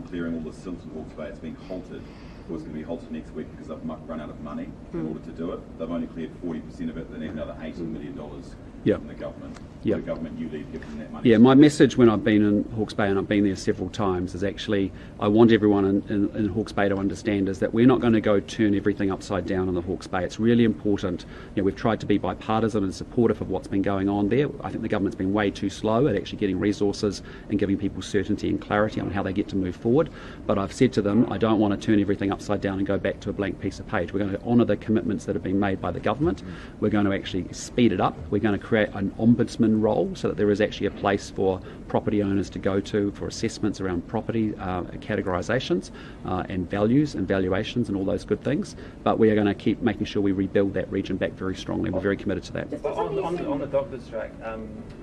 clearing all the silt in Hawke's Bay, it's being halted. It's going to be halted next week because they've run out of money in order to do it. They've only cleared 40% of it. They need another $80 million from the government. Yep. The government you lead giving that money. Yeah, my message when I've been in Hawke's Bay, and I've been there several times, is actually I want everyone in Hawke's Bay to understand is that we're not going to go turn everything upside down in the Hawke's Bay. It's really important. We've tried to be bipartisan and supportive of what's been going on there. I think the government's been way too slow at actually getting resources and giving people certainty and clarity on how they get to move forward. But I've said to them, I don't want to turn everything upside down and go back to a blank piece of page. We're going to honour the commitments that have been made by the government. We're going to actually speed it up. We're going to create an ombudsman role so that there is actually a place for property owners to go to for assessments around property categorisations and values and valuations and all those good things. But we are going to keep making sure we rebuild that region back very strongly. We're very committed to that. But on the doctor's strike,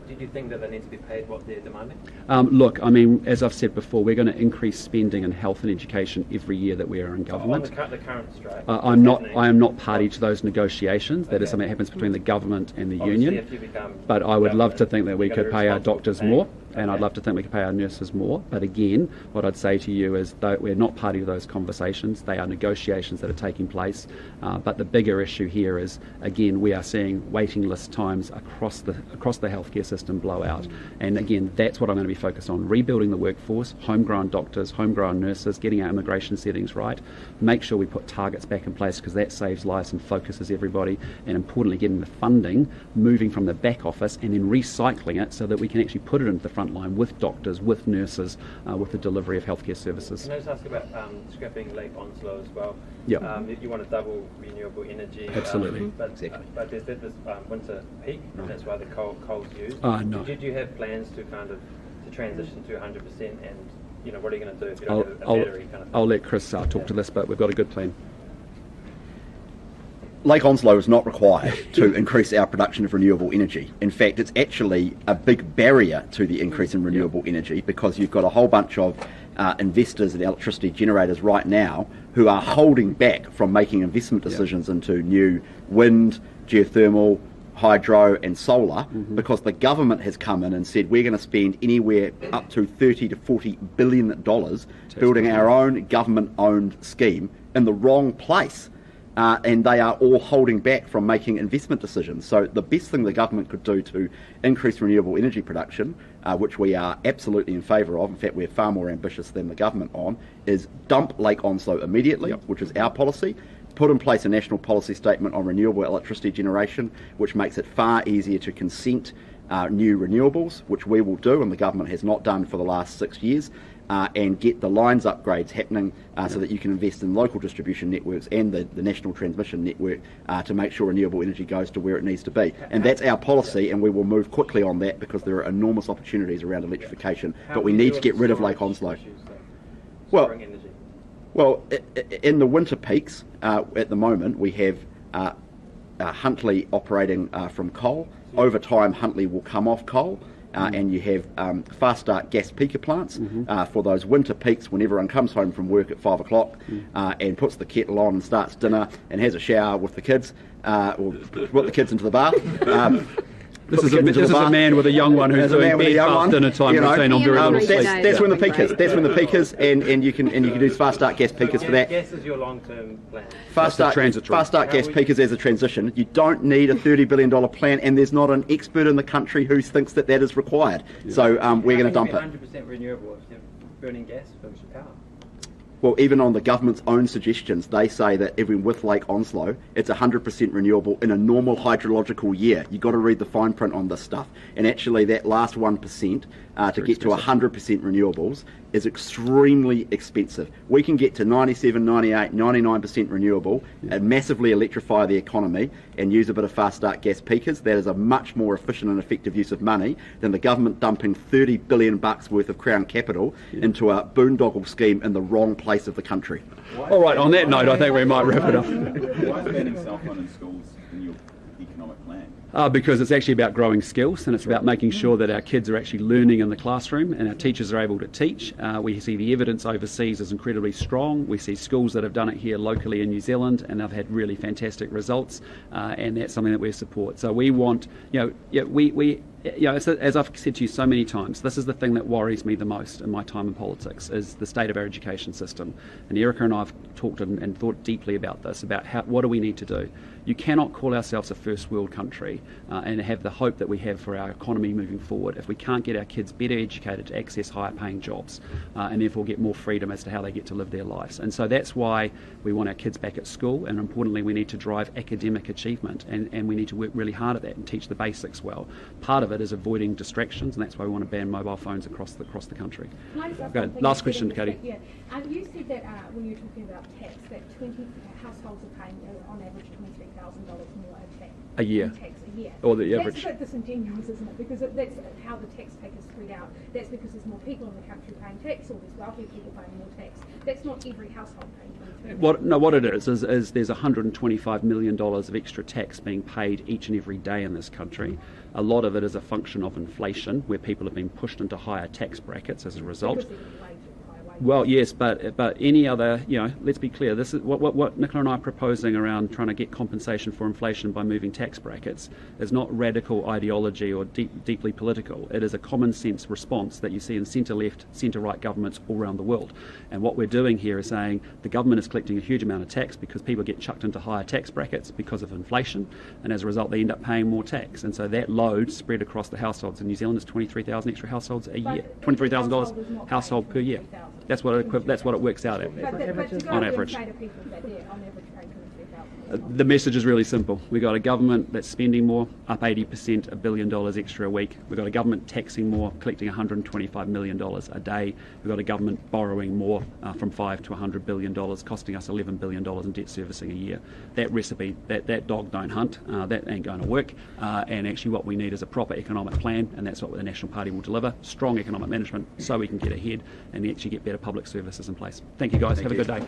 did you think that they need to be paid what they're demanding? Look, I mean, as I've said before, we're going to increase spending in health and education every year that we are in government. On the current strike? I am not party to those negotiations. That is something that happens between the government and the union. But I would love to think that we could pay our doctors more, and I'd love to think we could pay our nurses more. But again, what I'd say to you is that we're not party to those conversations. They are negotiations that are taking place. But the bigger issue here is, again, we are seeing waiting list times across the healthcare system blow out. And again, that's what I'm going to be focused on: rebuilding the workforce, homegrown doctors, homegrown nurses, getting our immigration settings right, make sure we put targets back in place because that saves lives and focuses everybody, and importantly, getting the funding moving from the back office and then recycling it so that we can actually put it into the front line with doctors, with nurses, with the delivery of healthcare services. Can I just ask about scrapping Lake Onslow as well? Yeah. You want to double renewable energy. Absolutely. But there's this winter peak, and that's why the coal's used. No. Did you have plans to transition to 100%, and what are you going to do if you don't have a battery kind of thing? I'll let Chris talk to this, but we've got a good plan. Lake Onslow is not required to increase our production of renewable energy. In fact, it's actually a big barrier to the increase in renewable energy because you've got a whole bunch of investors and electricity generators right now who are holding back from making investment decisions into new wind, geothermal, hydro and solar because the government has come in and said we're going to spend anywhere up to $30 to $40 billion building our own government-owned scheme in the wrong place. And they are all holding back from making investment decisions. So the best thing the government could do to increase renewable energy production, which we are absolutely in favour of, in fact we're far more ambitious than the government on, is dump Lake Onslow immediately, which is our policy, put in place a national policy statement on renewable electricity generation, which makes it far easier to consent new renewables, which we will do and the government has not done for the last 6 years, and get the lines upgrades happening so that you can invest in local distribution networks and the national transmission network to make sure renewable energy goes to where it needs to be. And that's our policy, and we will move quickly on that because there are enormous opportunities around electrification. But we need to get rid of Lake Onslow. Well, in the winter peaks, at the moment, we have Huntly operating from coal. Over time, Huntly will come off coal. and you have fast start gas peaker plants for those winter peaks when everyone comes home from work at 5 o'clock and puts the kettle on and starts dinner and has a shower with the kids, or put the kids into the bath. This is a man with a young one who's doing bed past dinner time routine on very little sleep. That's when the peak is. That's when the peak is, and you can do fast start gas peakers for that. Gas is your long-term plan. Fast start gas peakers as a transition. You don't need a $30 billion plan, and there's not an expert in the country who thinks that is required. Yeah. So we're going to dump it. 100% renewable if you're burning gas for power. Well, even on the government's own suggestions, they say that even with Lake Onslow, it's 100% renewable in a normal hydrological year. You've got to read the fine print on this stuff. And actually, that last 1% to get to 100% renewables is extremely expensive. We can get to 97, 98, 99% renewable and massively electrify the economy and use a bit of fast start gas peakers. That is a much more efficient and effective use of money than the government dumping $30 billion worth of Crown capital into a boondoggle scheme in the wrong place of the country. All right, on that note, I think we might wrap it up. Why is banning cell phone in schools in your economic plan? Because it's actually about growing skills, and it's about making sure that our kids are actually learning in the classroom and our teachers are able to teach. We see the evidence overseas is incredibly strong. We see schools that have done it here locally in New Zealand and have had really fantastic results, and that's something that we support. So we want, as I've said to you so many times, this is the thing that worries me the most in my time in politics, is the state of our education system. And Erica and I have talked and thought deeply about this, about what do we need to do. You cannot call ourselves a first world country and have the hope that we have for our economy moving forward if we can't get our kids better educated to access higher paying jobs and therefore get more freedom as to how they get to live their lives. And so that's why we want our kids back at school, and importantly we need to drive academic achievement, and we need to work really hard at that and teach the basics well. Part of it is avoiding distractions, and that's why we want to ban mobile phones across the country. Go. Last question, Katie. Yeah. You said that when you were talking about tax, that 20 households are paying on average $23,000 more a year. Tax a year. Or the average. That's a bit disingenuous, isn't it? Because that's how the tax take is spread out. That's because there's more people in the country paying tax, or there's wealthy people paying more tax. That's not every household paying $23,000. What it is there's $125 million of extra tax being paid each and every day in this country. A lot of it is a function of inflation, where people have been pushed into higher tax brackets as a result. Well, yes, but any other, let's be clear, this is what Nicola and I are proposing around trying to get compensation for inflation by moving tax brackets is not radical ideology or deeply political. It is a common sense response that you see in centre-left, centre-right governments all around the world. And what we're doing here is saying the government is collecting a huge amount of tax because people get chucked into higher tax brackets because of inflation, and as a result they end up paying more tax. And so that load spread across the households in New Zealand is 23,000 extra households a year, $23,000 household per year. That's what it works out at, on average. The message is really simple. We've got a government that's spending more, up 80%, $1 billion extra a week. We've got a government taxing more, collecting $125 million a day. We've got a government borrowing more, from $5 to $100 billion, costing us $11 billion in debt servicing a year. That recipe, that dog don't hunt, that ain't going to work. And actually what we need is a proper economic plan, and that's what the National Party will deliver. Strong economic management so we can get ahead and actually get better public services in place. Thank you guys. Have a good day.